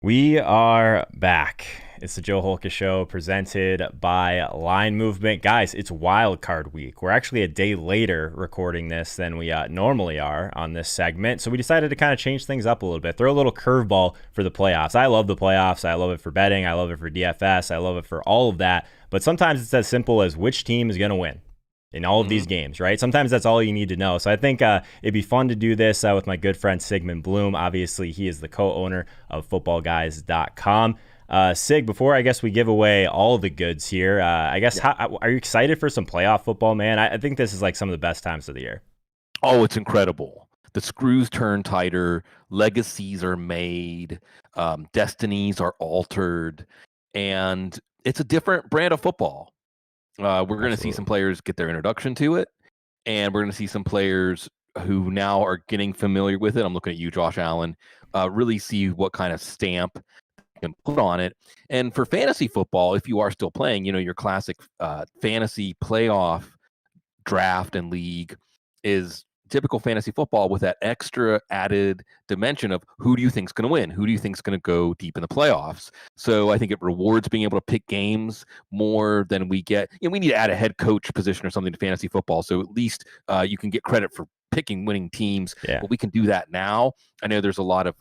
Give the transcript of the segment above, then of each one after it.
We are back. It's the Joe Holka Show presented by Line Movement. Guys, it's wild card week. We're actually a day later recording this than we normally are on this segment. So we decided to kind of change things up a little bit, throw a little curveball for the playoffs. I love the playoffs. I love it for betting. I love it for DFS. I love it for all of that. But sometimes it's as simple as which team is going to win in all of these games, right? Sometimes that's all you need to know. So I think it'd be fun to do this with my good friend Sigmund Bloom. Obviously, he is the co-owner of Footballguys.com. Sig, before I guess we give away all the goods here, I guess, are you excited for some playoff football, man? I think this is like some of the best times of the year. Oh, it's incredible. The screws turn tighter, legacies are made, destinies are altered, and it's a different brand of football. We're going to see some players get their introduction to it, and we're going to see some players who now are getting familiar with it. I'm looking at you, Josh Allen, really see what kind of stamp you can put on it. And for fantasy football, if you are still playing, your classic fantasy playoff draft and league is typical fantasy football with that extra added dimension of who do you think is going to win? Who do you think is going to go deep in the playoffs? So I think it rewards being able to pick games more than we get. We need to add a head coach position or something to fantasy football. So at least you can get credit for picking winning teams. Yeah. But we can do that now. I know there's a lot of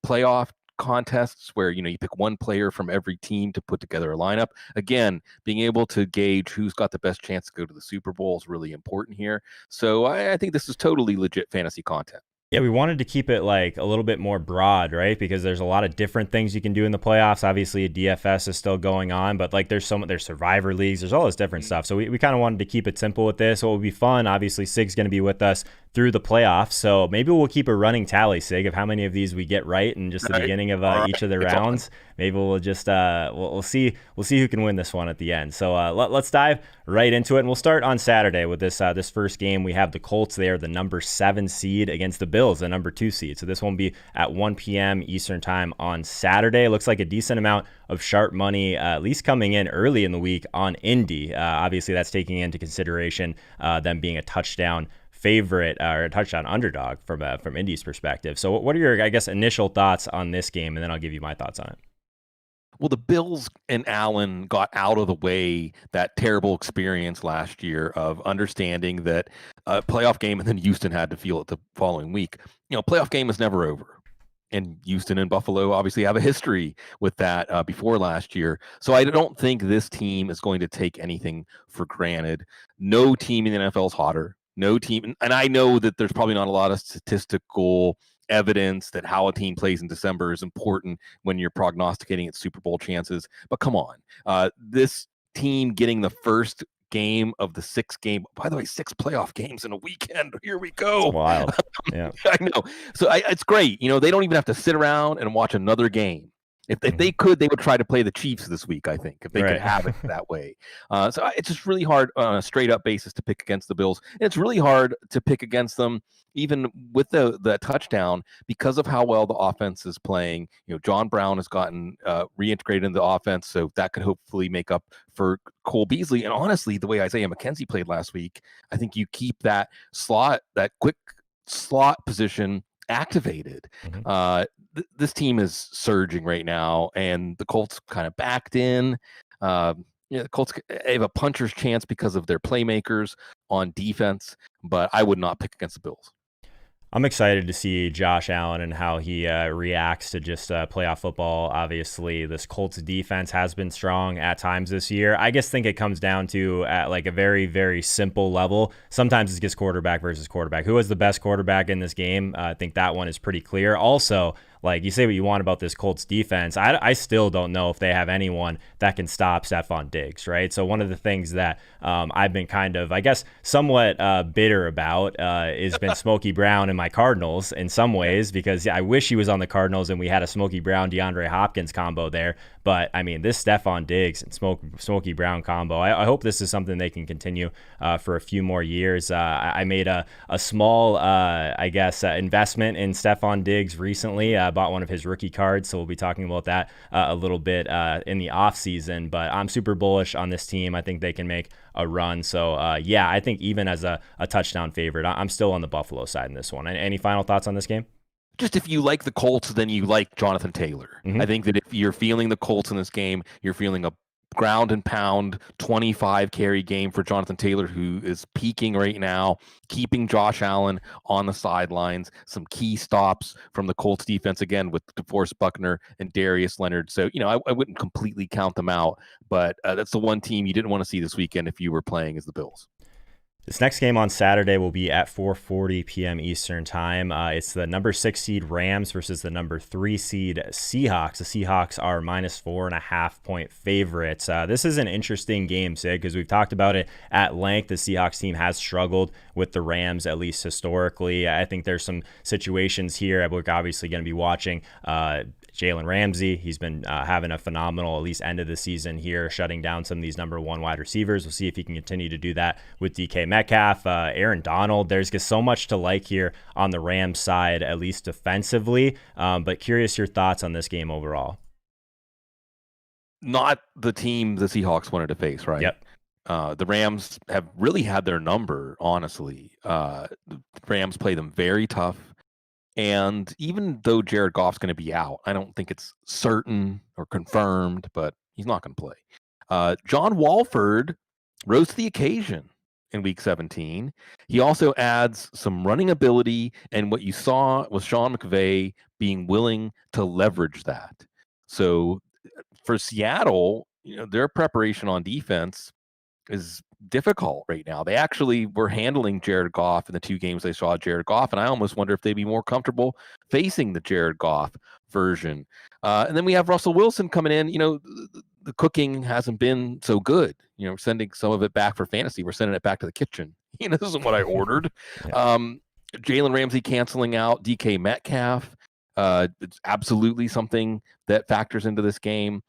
playoff contests where you pick one player from every team to put together a lineup. Again, being able to gauge who's got the best chance to go to the Super Bowl is really important here. So I think this is totally legit fantasy content. Yeah, we wanted to keep it like a little bit more broad, right? Because there's a lot of different things you can do in the playoffs. Obviously, a DFS is still going on, but like there's survivor leagues, there's all this different stuff. So we kind of wanted to keep it simple with this. What would be fun, obviously, Sig's going to be with us through the playoffs. So maybe we'll keep a running tally, Sig, of how many of these we get right in just the beginning of each of the rounds. Maybe we'll just we'll see who can win this one at the end. So let's dive right into it, and we'll start on Saturday with this first game. We have the Colts. They are the number 7 seed against the Bills, the number 2 seed. So this won't be at 1 p.m. Eastern time on Saturday. Looks like a decent amount of sharp money, at least coming in early in the week on Indy. Obviously, that's taking into consideration them being a touchdown favorite or a touchdown underdog from Indy's perspective. So what are your, I guess, initial thoughts on this game? And then I'll give you my thoughts on it. Well, the Bills and Allen got out of the way that terrible experience last year of understanding that a playoff game and then Houston had to feel it the following week. Playoff game is never over. And Houston and Buffalo obviously have a history with that before last year. So I don't think this team is going to take anything for granted. No team in the NFL is hotter. No team. And I know that there's probably not a lot of statistical evidence that how a team plays in December is important when you're prognosticating its Super Bowl chances. But come on, this team getting the first game of the 6 game, by the way, 6 playoff games in a weekend. Here we go. It's wild. Yeah, I know. So it's great. They don't even have to sit around and watch another game. If they could, they would try to play the Chiefs this week, I think, if they could have it that way. So it's just really hard on a straight-up basis to pick against the Bills. And it's really hard to pick against them even with the touchdown because of how well the offense is playing. John Brown has gotten reintegrated into the offense, so that could hopefully make up for Cole Beasley. And honestly, the way Isaiah McKenzie played last week, I think you keep that quick slot position activated. This team is surging right now, and the Colts kind of backed in. The Colts have a puncher's chance because of their playmakers on defense, but I would not pick against the Bills. I'm excited to see Josh Allen and how he reacts to just playoff football. Obviously, this Colts defense has been strong at times this year. I just think it comes down to at like a very, very simple level. Sometimes it's just quarterback versus quarterback. Who was the best quarterback in this game? I think that one is pretty clear. Also, like you say what you want about this Colts defense, I still don't know if they have anyone that can stop Stephon Diggs, right? So one of the things that I've been kind of, I guess, somewhat bitter about has been Smokey Brown and my Cardinals in some ways, because I wish he was on the Cardinals and we had a Smokey Brown, DeAndre Hopkins combo there. But I mean, this Stephon Diggs and Smokey Brown combo, I hope this is something they can continue for a few more years. I made a small, investment in Stephon Diggs recently. Bought one of his rookie cards, so we'll be talking about that a little bit in the off season. But I'm super bullish on this team. I think they can make a run. So I think even as a touchdown favorite, I'm still on the Buffalo side in this one. Any final thoughts on this game? just if you like the Colts, then you like Jonathan Taylor. Mm-hmm. I think that if you're feeling the Colts in this game, you're feeling a ground and pound 25 carry game for Jonathan Taylor, who is peaking right now, keeping Josh Allen on the sidelines, some key stops from the Colts defense again with DeForest Buckner and Darius Leonard. So, I wouldn't completely count them out, but that's the one team you didn't want to see this weekend if you were playing as the Bills. This next game on Saturday will be at 4:40 p.m. Eastern time. It's the number 6 seed Rams versus the number 3 seed Seahawks. The Seahawks are -4.5 point favorites. This is an interesting game, Sig, because we've talked about it at length. The Seahawks team has struggled with the Rams, at least historically. I think there's some situations here. We're obviously going to be watching Jalen Ramsey. He's been having a phenomenal, at least end of the season here, shutting down some of these number 1 wide receivers. We'll see if he can continue to do that with DK Metcalf, Aaron Donald. There's just so much to like here on the Rams side, at least defensively. But curious your thoughts on this game overall. Not the team the Seahawks wanted to face, right? Yep. The Rams have really had their number, honestly. The Rams play them very tough. And even though Jared Goff's going to be out, I don't think it's certain or confirmed, but he's not going to play. John Walford rose to the occasion in Week 17. He also adds some running ability, and what you saw was Sean McVay being willing to leverage that. So for Seattle, their preparation on defense is difficult right now. They actually were handling Jared Goff in the 2 games they saw Jared Goff, and I almost wonder if they'd be more comfortable facing the Jared Goff version. And then we have Russell Wilson coming in. The cooking hasn't been so good. We're sending some of it back for fantasy. We're sending it back to the kitchen. This isn't what I ordered. Yeah. Jalen Ramsey canceling out DK Metcalf. It's absolutely something that factors into this game.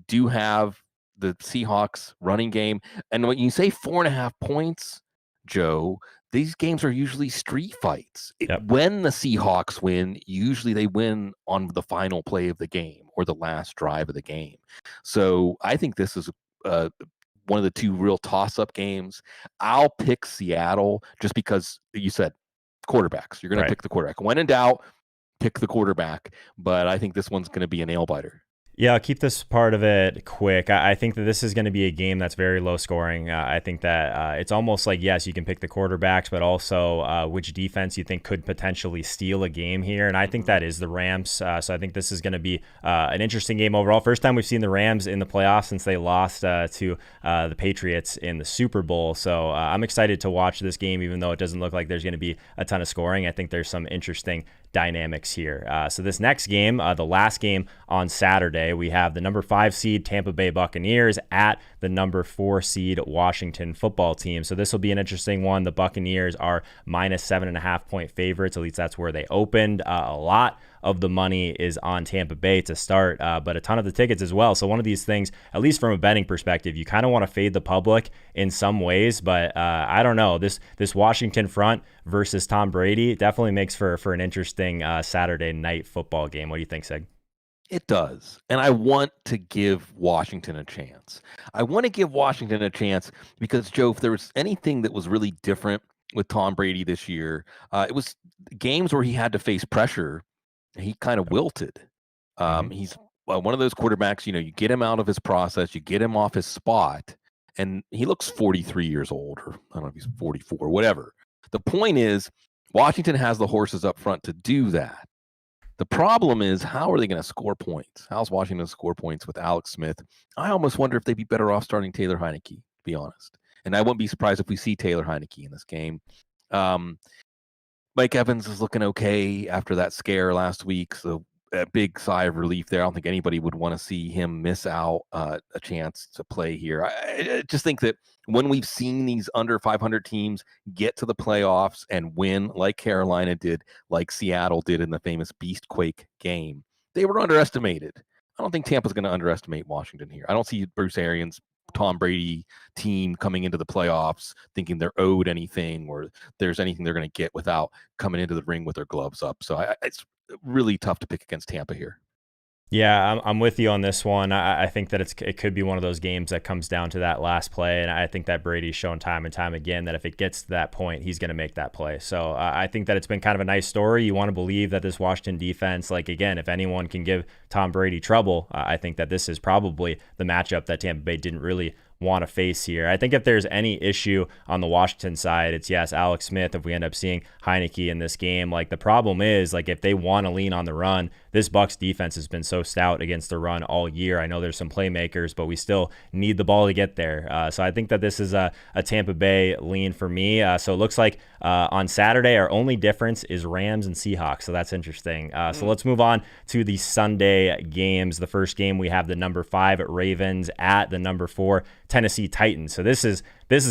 Do have the Seahawks running game. And when you say 4.5 points, Joe, these games are usually street fights. Yep. When the Seahawks win, usually they win on the final play of the game or the last drive of the game. So I think this is one of the 2 real toss-up games. I'll pick Seattle just because you said quarterbacks. You're going to pick the quarterback. When in doubt, pick the quarterback. But I think this one's going to be a nail-biter. Yeah, I'll keep this part of it quick. I think that this is going to be a game that's very low scoring. I think that it's almost like, yes, you can pick the quarterbacks, but also which defense you think could potentially steal a game here. And I think that is the Rams. So I think this is going to be an interesting game overall. First time we've seen the Rams in the playoffs since they lost to the Patriots in the Super Bowl. So I'm excited to watch this game, even though it doesn't look like there's going to be a ton of scoring. I think there's some interesting dynamics here. So this next game, the last game on Saturday, we have the number 5 seed Tampa Bay Buccaneers at the number 4 seed Washington Football Team. So this will be an interesting one. The Buccaneers are -7.5 point favorites. At least that's where they opened. A lot of the money is on Tampa Bay to start, but a ton of the tickets as well. So one of these things, at least from a betting perspective, you kind of want to fade the public in some ways, but I don't know. This Washington front versus Tom Brady definitely makes for an interesting Saturday night football game. What do you think, Sig? It does. And I want to give Washington a chance. I want to give Washington a chance because, Joe, if there was anything that was really different with Tom Brady this year, it was games where he had to face pressure. He kind of wilted. He's one of those quarterbacks, you get him out of his process, you get him off his spot, and he looks 43 years old, or I don't know if he's 44, whatever. The point is, Washington has the horses up front to do that. The problem is, how are they going to score points? How's Washington going to score points with Alex Smith? I almost wonder if they'd be better off starting Taylor Heineke, to be honest. And I wouldn't be surprised if we see Taylor Heineke in this game. Mike Evans is looking okay after that scare last week, so a big sigh of relief there. I don't think anybody would want to see him miss out a chance to play here. I just think that when we've seen these under 500 teams get to the playoffs and win like Carolina did, like Seattle did in the famous Beastquake game, they were underestimated. I don't think Tampa's going to underestimate Washington here. I don't see Bruce Arians, Tom Brady team coming into the playoffs thinking they're owed anything or there's anything they're going to get without coming into the ring with their gloves up. So it's really tough to pick against Tampa here. Yeah, I'm with you on this one. I think that it could be one of those games that comes down to that last play, and I think that Brady's shown time and time again that if it gets to that point, he's going to make that play. So I think that it's been kind of a nice story. You want to believe that this Washington defense, like again, if anyone can give Tom Brady trouble, I think that this is probably the matchup that Tampa Bay didn't really want to face here. I think if there's any issue on the Washington side, it's yes, Alex Smith. If we end up seeing Heineke in this game, like the problem is like if they want to lean on the run, this Bucs defense has been so stout against the run all year. I know there's some playmakers, but we still need the ball to get there. So I think that this is a Tampa Bay lean for me. So it looks like on Saturday, our only difference is Rams and Seahawks. So that's interesting. So let's move on to the Sunday games. The first game, we have the number 5 Ravens at the number 4 Tennessee Titans. So this is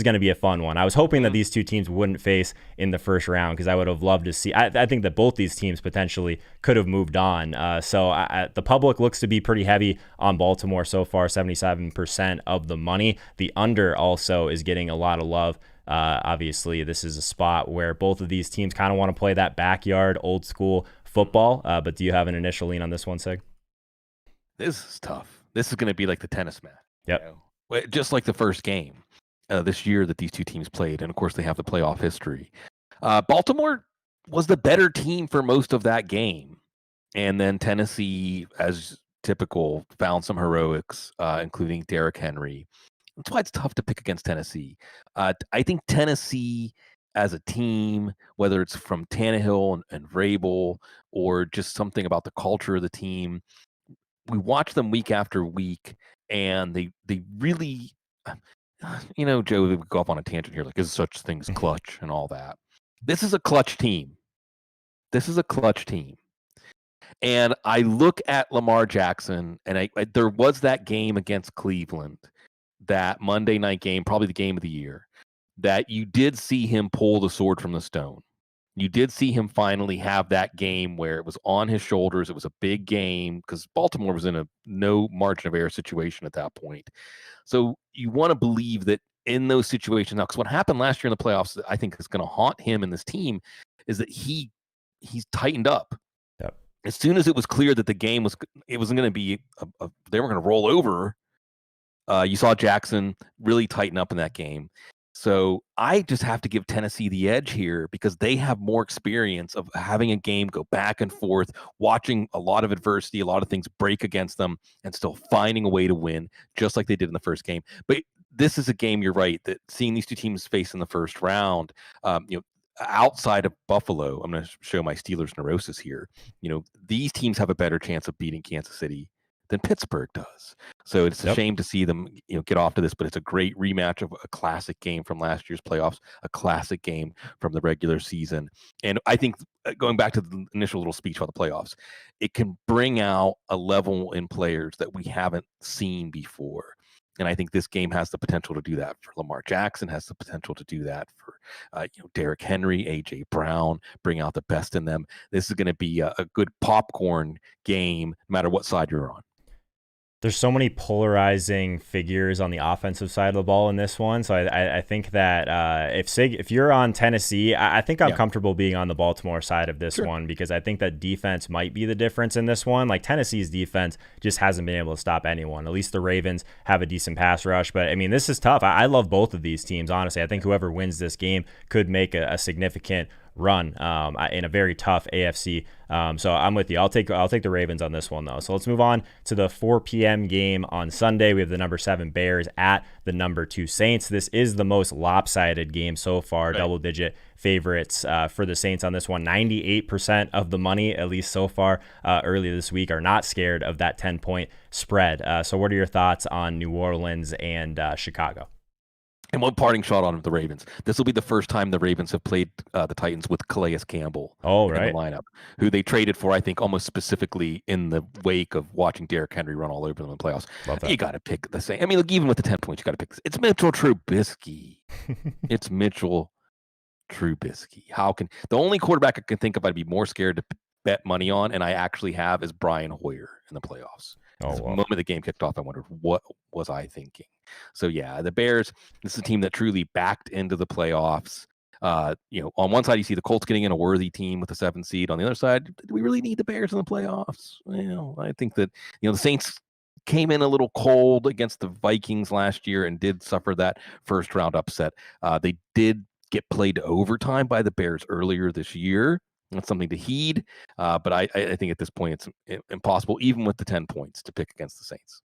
going to be a fun one. I was hoping that these two teams wouldn't face in the first round because I would have loved to see. I think that both these teams potentially could have moved on. The public looks to be pretty heavy on Baltimore so far, 77% of the money. The under also is getting a lot of love. Obviously, this is a spot where both of these teams kind of want to play that backyard, old school football. But do you have an initial lean on this one, Sig? This is tough. This is going to be like the tennis match. Yep. You know? Just like the first game this year that these two teams played. And of course, they have the playoff history. Baltimore was the better team for most of that game. And then Tennessee, as typical, found some heroics, including Derrick Henry. That's why it's tough to pick against Tennessee. I think Tennessee as a team, whether it's from Tannehill and Vrabel or just something about the culture of the team, we watch them week after week, and they really, Joe, we go off on a tangent here, like is such thing as clutch and all that. This is a clutch team. And I look at Lamar Jackson, and there was that game against Cleveland, that Monday night game, probably the game of the year, that you did see him pull the sword from the stone. You did see him finally have that game where it was on his shoulders. It was a big game because Baltimore was in a no margin of error situation at that point. So you want to believe that in those situations now, because what happened last year in the playoffs, that I think is going to haunt him and this team, is that he's tightened up. Yep. As soon as it was clear that the game wasn't going to be they were going to roll over. You saw Jackson really tighten up in that game. So I just have to give Tennessee the edge here because they have more experience of having a game go back and forth, watching a lot of adversity, a lot of things break against them, and still finding a way to win, just like they did in the first game. But this is a game, you're right, that seeing these two teams face in the first round, outside of Buffalo, I'm going to show my Steelers neurosis here. These teams have a better chance of beating Kansas City than Pittsburgh does. So it's a shame to see them, get off to this, but it's a great rematch of a classic game from last year's playoffs, a classic game from the regular season. And I think going back to the initial little speech about the playoffs, it can bring out a level in players that we haven't seen before. And I think this game has the potential to do that for Lamar Jackson, has the potential to do that for Derrick Henry, A.J. Brown, bring out the best in them. This is going to be a good popcorn game, no matter what side you're on. There's so many polarizing figures on the offensive side of the ball in this one. So I think that if you're on Tennessee, I think I'm comfortable being on the Baltimore side of this one because I think that defense might be the difference in this one. Like Tennessee's defense just hasn't been able to stop anyone. At least the Ravens have a decent pass rush. But I mean, this is tough. I love both of these teams, honestly. I think whoever wins this game could make a significant run in a very tough AFC. So I'm with you. I'll take the Ravens on this one though. So let's move on to the 4 p.m. game on Sunday. We have the number 7 Bears at the number 2 Saints. This is the most lopsided game so far. Right. Double-digit favorites for the Saints on this one. 98% of the money, at least so far early this week, are not scared of that 10-point spread. So what are your thoughts on New Orleans and Chicago? And one parting shot on the Ravens. This will be the first time the Ravens have played the Titans with Calais Campbell in the lineup, who they traded for, I think, almost specifically in the wake of watching Derrick Henry run all over them in the playoffs. You got to pick the same. I mean, look, even with the 10 points, you got to pick this. It's Mitchell Trubisky. It's Mitchell Trubisky. The only quarterback I can think of I'd be more scared to bet money on, and I actually have, is Brian Hoyer in the playoffs. The moment the game kicked off, I wondered, what was I thinking? So, yeah, the Bears, this is a team that truly backed into the playoffs. On one side you see the Colts getting in a worthy team with the 7th seed. On the other side, do we really need the Bears in the playoffs? I think that the Saints came in a little cold against the Vikings last year and did suffer that first round upset. They did get played to overtime by the Bears earlier this year. That's something to heed. But I think at this point it's impossible, even with the 10 points, to pick against the Saints.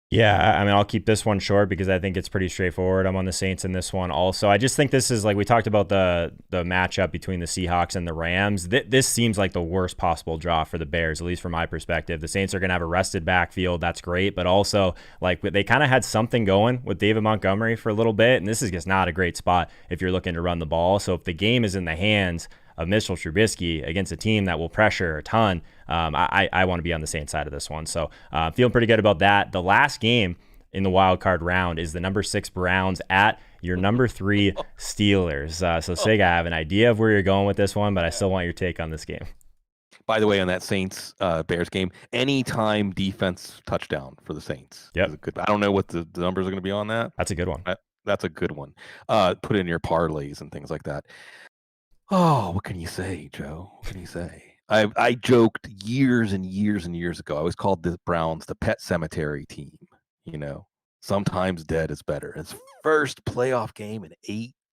Yeah, I mean, I'll keep this one short because I think it's pretty straightforward. I'm on the Saints in this one also. I just think this is, like we talked about, the matchup between the Seahawks and the Rams. This seems like the worst possible draw for the Bears, at least from my perspective. The Saints are going to have a rested backfield. That's great. But also, like, they kind of had something going with David Montgomery for a little bit. And this is just not a great spot if you're looking to run the ball. So if the game is in the hands of Mitchell Trubisky against a team that will pressure a ton, I want to be on the Saints side of this one. So feeling pretty good about that. The last game in the wild card round is the number 6 Browns at your number 3 Steelers. So Sig, I have an idea of where you're going with this one, but I still want your take on this game. By the way, on that Saints Bears game, anytime defense touchdown for the Saints. Yep. I don't know what the numbers are going to be on that. That's a good one. That's a good one. Put in your parlays and things like that. Oh, what can you say, Joe? What can you say? I joked years and years and years ago. I was called the Browns the pet cemetery team. Sometimes dead is better. It's first playoff game in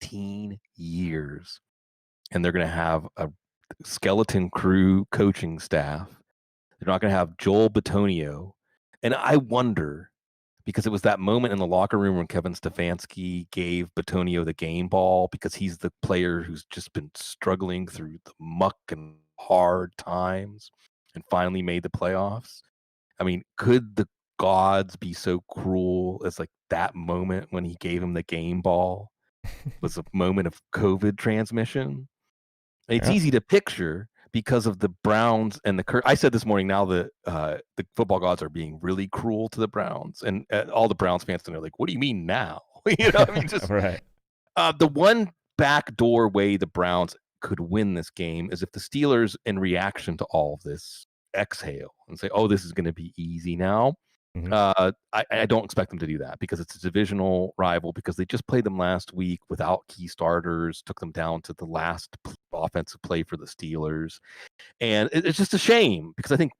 18 years. And they're going to have a skeleton crew coaching staff. They're not going to have Joel Bitonio. And I wonder, because it was that moment in the locker room when Kevin Stefanski gave Bitonio the game ball, because he's the player who's just been struggling through the muck and hard times and finally made the playoffs. I mean, could the gods be so cruel as like that moment when he gave him the game ball was a moment of COVID transmission? It's easy to picture because of the Browns and the I said this morning, now the football gods are being really cruel to the Browns, and all the Browns fans are like, what do you mean now? Just right. The one backdoor way the Browns could win this game is if the Steelers, in reaction to all of this, exhale and say, oh, this is going to be easy now. Mm-hmm. I don't expect them to do that because it's a divisional rival, because they just played them last week without key starters, took them down to the last offensive play for the Steelers. And it's just a shame, because I think,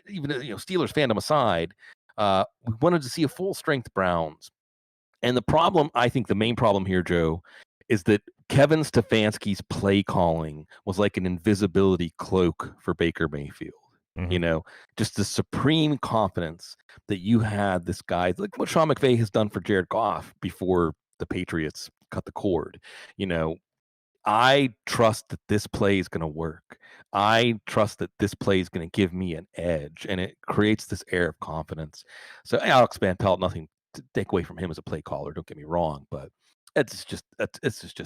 even Steelers fandom aside, we wanted to see a full strength Browns. And I think the main problem here, Joe, is that Kevin Stefanski's play calling was like an invisibility cloak for Baker Mayfield. Mm-hmm. Just the supreme confidence that you had this guy, like what Sean McVay has done for Jared Goff before the Patriots cut the cord. I trust that this play is going to work. I trust that this play is going to give me an edge, and it creates this air of confidence. So Alex Van Pelt, nothing to take away from him as a play caller, don't get me wrong, but it's just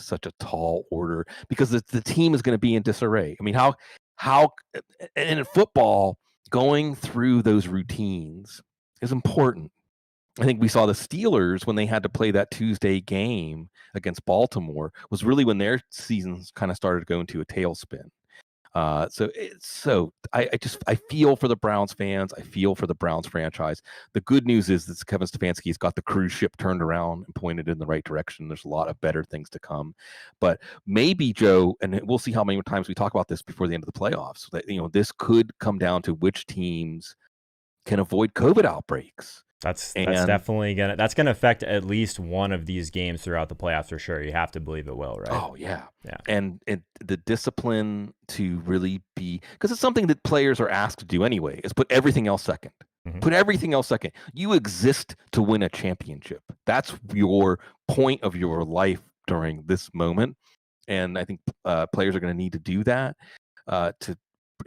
such a tall order, because the team is going to be in disarray. I mean, how and in football, going through those routines is important. I think we saw the Steelers when they had to play that Tuesday game against Baltimore was really when their seasons kind of started going to a tailspin. I feel for the Browns fans. I feel for the Browns franchise. The good news is that Kevin Stefanski has got the cruise ship turned around and pointed in the right direction. There's a lot of better things to come, but maybe, Joe, and we'll see how many times we talk about this before the end of the playoffs, that this could come down to which teams can avoid COVID outbreaks. That's definitely gonna affect at least one of these games throughout the playoffs for sure. You have to believe it will, right? Oh yeah. And the discipline to really be, because it's something that players are asked to do anyway, is put everything else second. Mm-hmm. Put everything else second. You exist to win a championship. That's your point of your life during this moment, and I think players are going to need to do that to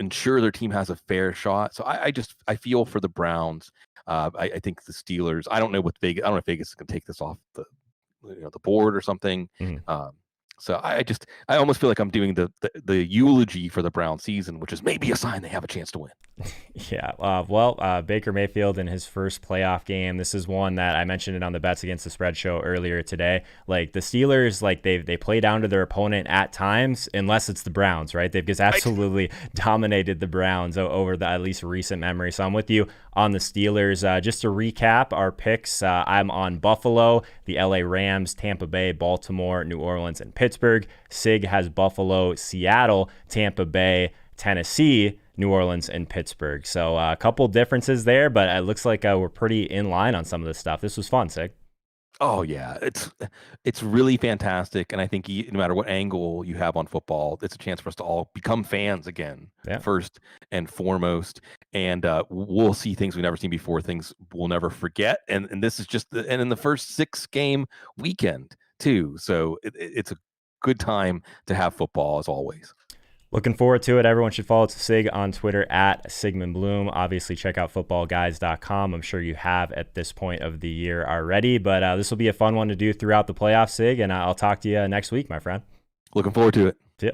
ensure their team has a fair shot. So I feel for the Browns. I think the Steelers, I don't know if Vegas is going to take this off the board or something. Mm. So I almost feel like I'm doing the eulogy for the Brown season, which is maybe a sign they have a chance to win. Yeah. Baker Mayfield in his first playoff game. This is one that I mentioned it on the Bets Against the Spread show earlier today. Like the Steelers, like they play down to their opponent at times, unless it's the Browns, right? They've just absolutely dominated the Browns over the at least recent memory. So I'm with you on the Steelers. Just to recap our picks, I'm on Buffalo, the LA Rams, Tampa Bay, Baltimore, New Orleans, and Pittsburgh. Pittsburgh. Sig has Buffalo, Seattle, Tampa Bay, Tennessee, New Orleans, and Pittsburgh. So a couple differences there, but it looks like we're pretty in line on some of this stuff. This was fun, Sig. Oh yeah, it's really fantastic, and I think no matter what angle you have on football, it's a chance for us to all become fans again, first and foremost. And we'll see things we've never seen before, things we'll never forget. And this is just and in the first 6-game weekend too, so it's a good time to have football as always. Looking forward to it. Everyone should follow Sig on Twitter at Sigmund Bloom. Obviously, check out footballguys.com. I'm sure you have at this point of the year already, but this will be a fun one to do throughout the playoffs, Sig, and I'll talk to you next week, my friend. Looking forward to it. See ya.